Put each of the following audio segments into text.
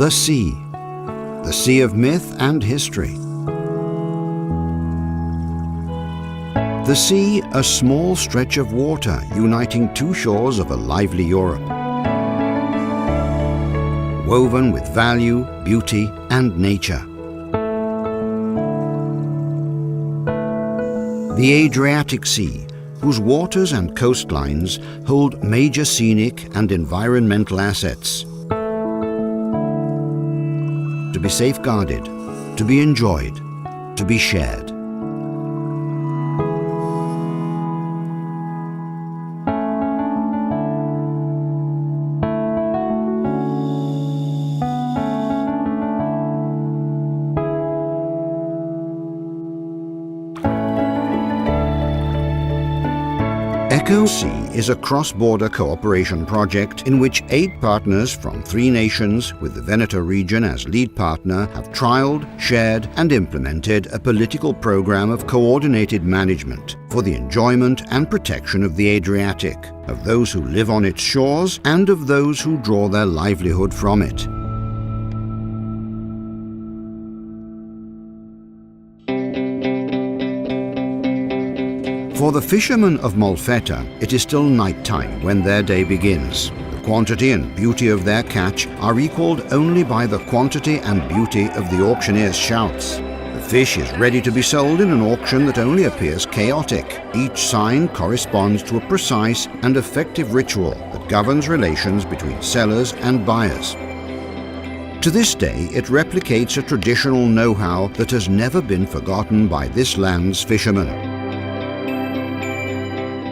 The sea of myth and history. The sea, a small stretch of water uniting two shores of a lively Europe, woven with value, beauty, and nature. The Adriatic Sea, whose waters and coastlines hold major scenic and environmental assets. To be safeguarded, to be enjoyed, to be shared. EcoSea is a cross-border cooperation project in which 8 partners from 3 nations, with the Veneto Region as lead partner, have trialled, shared and implemented a political program of coordinated management for the enjoyment and protection of the Adriatic, of those who live on its shores and of those who draw their livelihood from it. For the fishermen of Molfetta, it is still night time when their day begins. The quantity and beauty of their catch are equalled only by the quantity and beauty of the auctioneer's shouts. The fish is ready to be sold in an auction that only appears chaotic. Each sign corresponds to a precise and effective ritual that governs relations between sellers and buyers. To this day, it replicates a traditional know-how that has never been forgotten by this land's fishermen.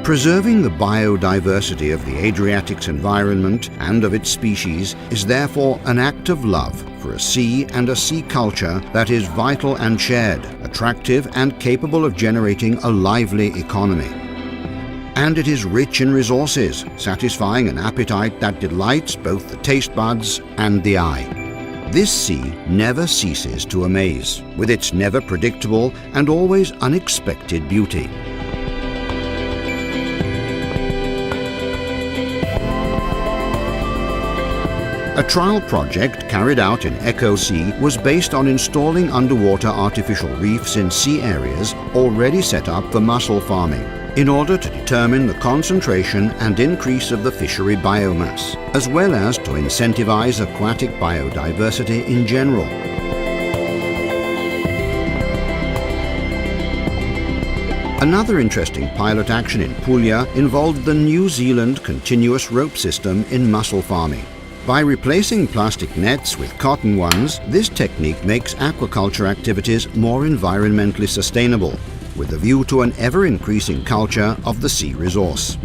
Preserving the biodiversity of the Adriatic's environment and of its species is therefore an act of love for a sea and a sea culture that is vital and shared, attractive and capable of generating a lively economy. And it is rich in resources, satisfying an appetite that delights both the taste buds and the eye. This sea never ceases to amaze, with its never predictable and always unexpected beauty. A trial project carried out in EcoSea was based on installing underwater artificial reefs in sea areas already set up for mussel farming, in order to determine the concentration and increase of the fishery biomass, as well as to incentivize aquatic biodiversity in general. Another interesting pilot action in Puglia involved the New Zealand continuous rope system in mussel farming. By replacing plastic nets with cotton ones, this technique makes aquaculture activities more environmentally sustainable, with a view to an ever-increasing culture of the sea resource.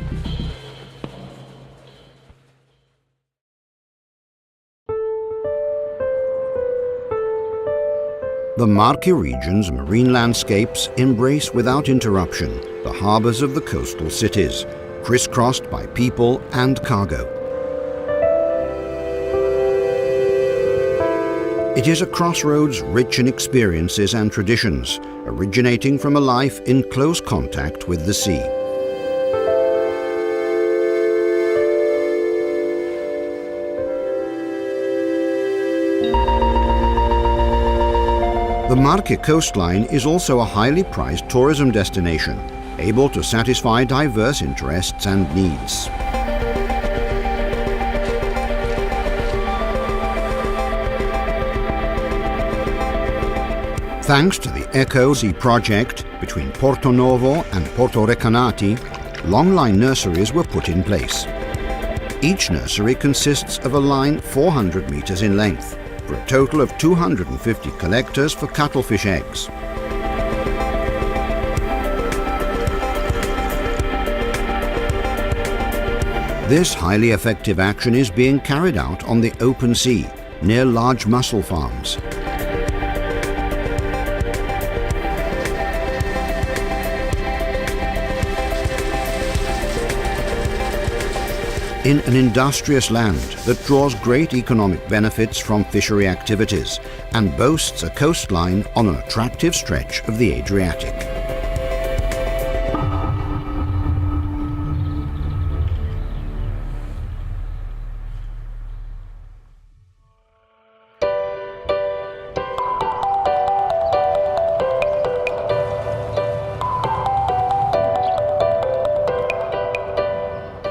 The Marche region's marine landscapes embrace without interruption the harbours of the coastal cities, crisscrossed by people and cargo. It is a crossroads rich in experiences and traditions, originating from a life in close contact with the sea. The Marche coastline is also a highly prized tourism destination, able to satisfy diverse interests and needs. Thanks to the EcoSea project, between Porto Novo and Porto Recanati, longline nurseries were put in place. Each nursery consists of a line 400 meters in length, for a total of 250 collectors for cuttlefish eggs. This highly effective action is being carried out on the open sea, near large mussel farms. In an industrious land that draws great economic benefits from fishery activities and boasts a coastline on an attractive stretch of the Adriatic.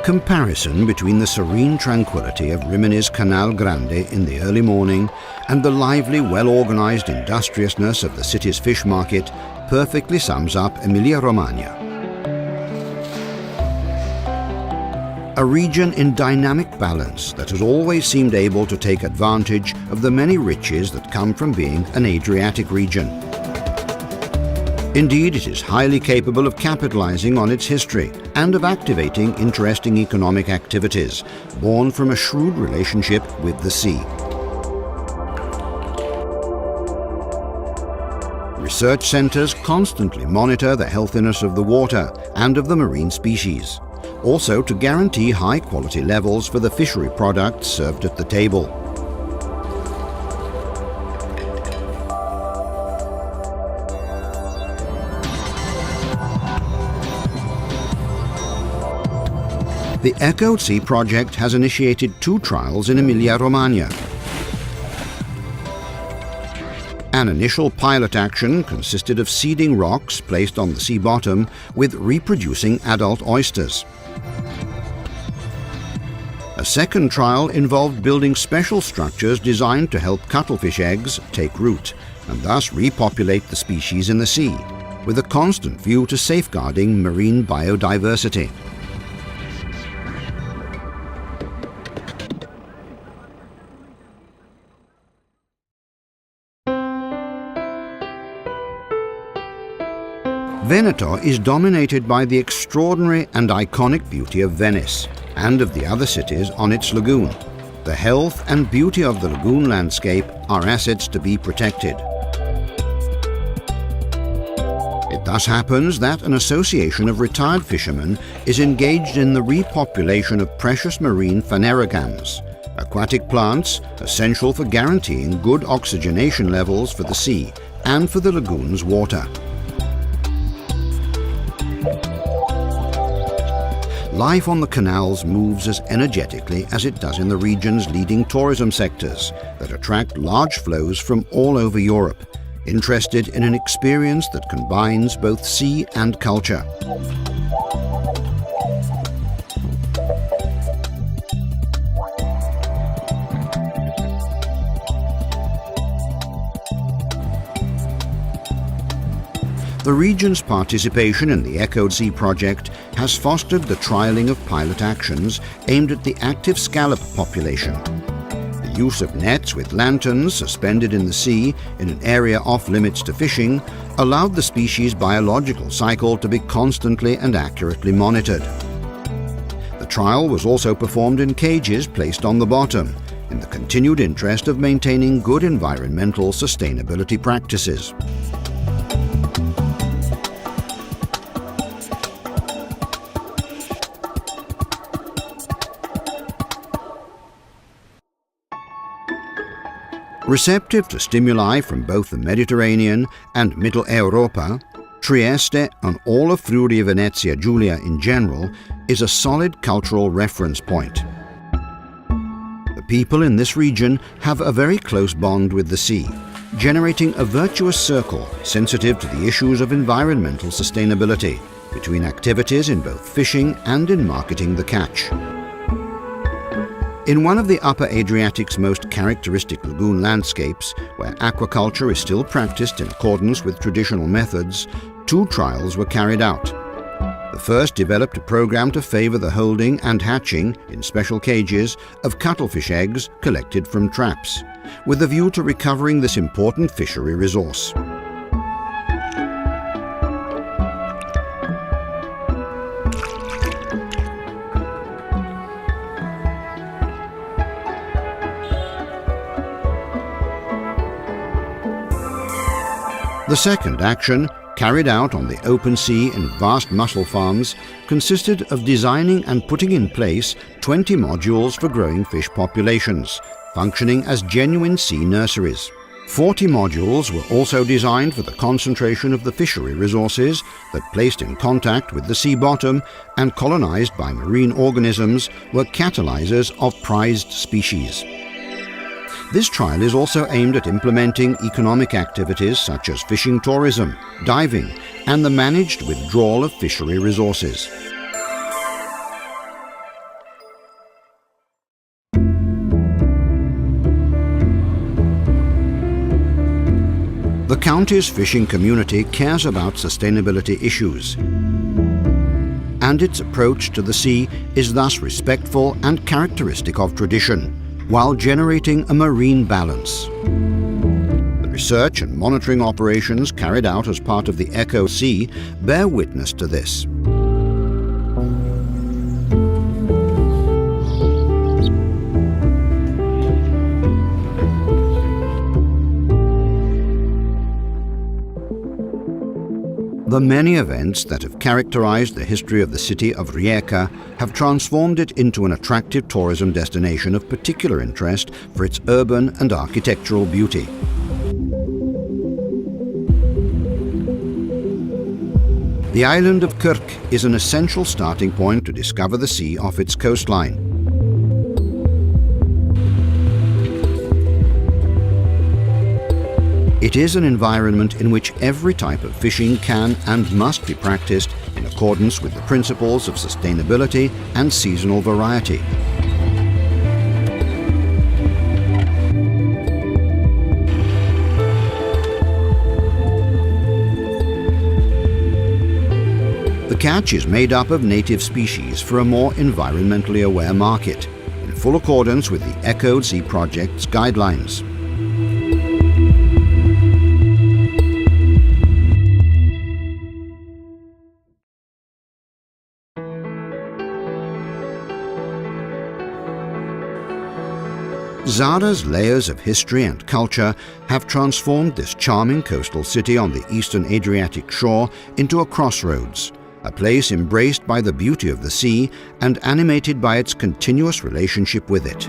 Comparison between the serene tranquility of Rimini's Canal Grande in the early morning and the lively, well-organized industriousness of the city's fish market perfectly sums up Emilia-Romagna. A region in dynamic balance that has always seemed able to take advantage of the many riches that come from being an Adriatic region. Indeed, it is highly capable of capitalizing on its history and of activating interesting economic activities born from a shrewd relationship with the sea. Research centers constantly monitor the healthiness of the water and of the marine species, also to guarantee high-quality levels for the fishery products served at the table. The EcoSea project has initiated 2 trials in Emilia-Romagna. An initial pilot action consisted of seeding rocks placed on the sea bottom with reproducing adult oysters. A second trial involved building special structures designed to help cuttlefish eggs take root and thus repopulate the species in the sea, with a constant view to safeguarding marine biodiversity. Veneto is dominated by the extraordinary and iconic beauty of Venice and of the other cities on its lagoon. The health and beauty of the lagoon landscape are assets to be protected. It thus happens that an association of retired fishermen is engaged in the repopulation of precious marine phanerogams, aquatic plants essential for guaranteeing good oxygenation levels for the sea and for the lagoon's water. Life on the canals moves as energetically as it does in the region's leading tourism sectors that attract large flows from all over Europe, interested in an experience that combines both sea and culture. The region's participation in the EcoSea project has fostered the trialling of pilot actions aimed at the active scallop population. The use of nets with lanterns suspended in the sea in an area off-limits to fishing allowed the species' biological cycle to be constantly and accurately monitored. The trial was also performed in cages placed on the bottom, in the continued interest of maintaining good environmental sustainability practices. Receptive to stimuli from both the Mediterranean and Middle Europa, Trieste and all of Friuli-Venezia Giulia in general is a solid cultural reference point. The people in this region have a very close bond with the sea, generating a virtuous circle sensitive to the issues of environmental sustainability between activities in both fishing and in marketing the catch. In one of the Upper Adriatic's most characteristic lagoon landscapes, where aquaculture is still practiced in accordance with traditional methods, 2 trials were carried out. The first developed a program to favor the holding and hatching, in special cages, of cuttlefish eggs collected from traps, with a view to recovering this important fishery resource. The second action, carried out on the open sea in vast mussel farms, consisted of designing and putting in place 20 modules for growing fish populations, functioning as genuine sea nurseries. 40 modules were also designed for the concentration of the fishery resources that, placed in contact with the sea bottom and colonized by marine organisms, were catalyzers of prized species. This trial is also aimed at implementing economic activities such as fishing tourism, diving, and the managed withdrawal of fishery resources. The county's fishing community cares about sustainability issues, and its approach to the sea is thus respectful and characteristic of tradition, while generating a marine balance. The research and monitoring operations carried out as part of the EcoSea bear witness to this. The many events that have characterized the history of the city of Rijeka have transformed it into an attractive tourism destination of particular interest for its urban and architectural beauty. The island of Krk is an essential starting point to discover the sea off its coastline. It is an environment in which every type of fishing can and must be practiced in accordance with the principles of sustainability and seasonal variety. The catch is made up of native species for a more environmentally aware market, in full accordance with the EcoSea project's guidelines. Zara's layers of history and culture have transformed this charming coastal city on the eastern Adriatic shore into a crossroads, a place embraced by the beauty of the sea and animated by its continuous relationship with it.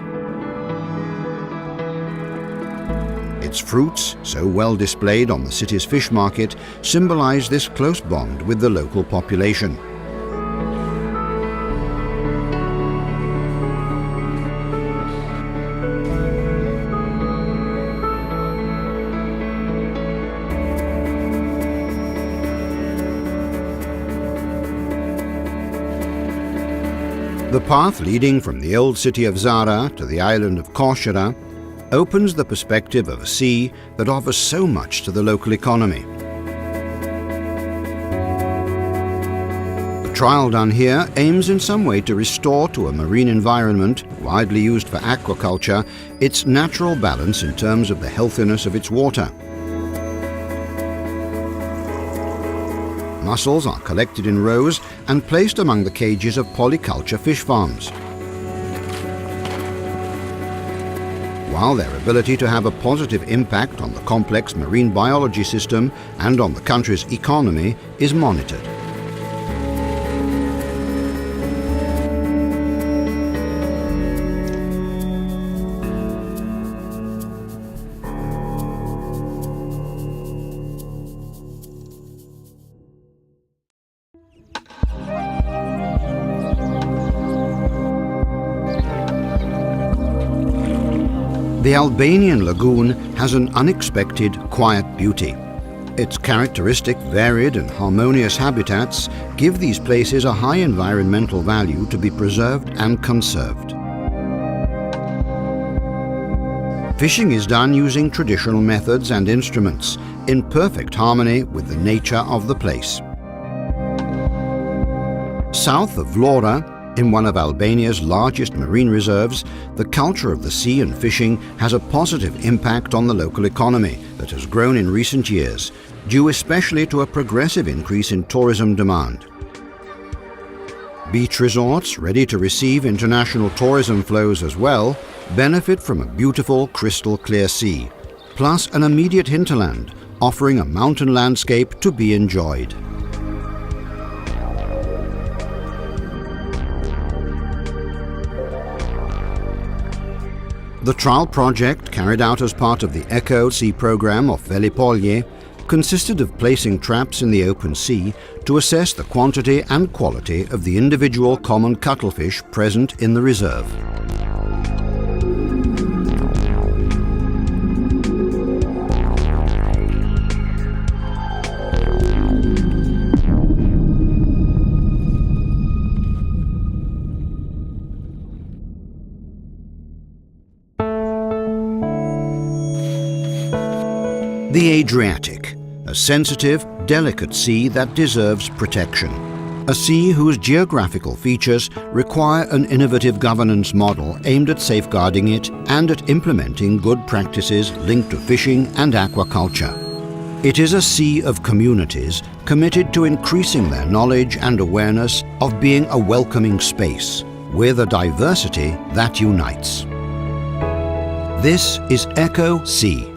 Its fruits, so well displayed on the city's fish market, symbolize this close bond with the local population. The path leading from the old city of Zara to the island of Corsica opens the perspective of a sea that offers so much to the local economy. The trial done here aims in some way to restore to a marine environment, widely used for aquaculture, its natural balance in terms of the healthiness of its water. Mussels are collected in rows and placed among the cages of polyculture fish farms. While their ability to have a positive impact on the complex marine biology system and on the country's economy is monitored. The Albanian lagoon has an unexpected, quiet beauty. Its characteristic, varied and harmonious habitats give these places a high environmental value to be preserved and conserved. Fishing is done using traditional methods and instruments, in perfect harmony with the nature of the place. South of Vlora, in one of Albania's largest marine reserves, the culture of the sea and fishing has a positive impact on the local economy that has grown in recent years, due especially to a progressive increase in tourism demand. Beach resorts, ready to receive international tourism flows as well, benefit from a beautiful crystal clear sea, plus an immediate hinterland, offering a mountain landscape to be enjoyed. The trial project, carried out as part of the EcoSea program of Velipolje, consisted of placing traps in the open sea to assess the quantity and quality of the individual common cuttlefish present in the reserve. The Adriatic, a sensitive, delicate sea that deserves protection. A sea whose geographical features require an innovative governance model aimed at safeguarding it and at implementing good practices linked to fishing and aquaculture. It is a sea of communities committed to increasing their knowledge and awareness of being a welcoming space with a diversity that unites. This is EcoSea.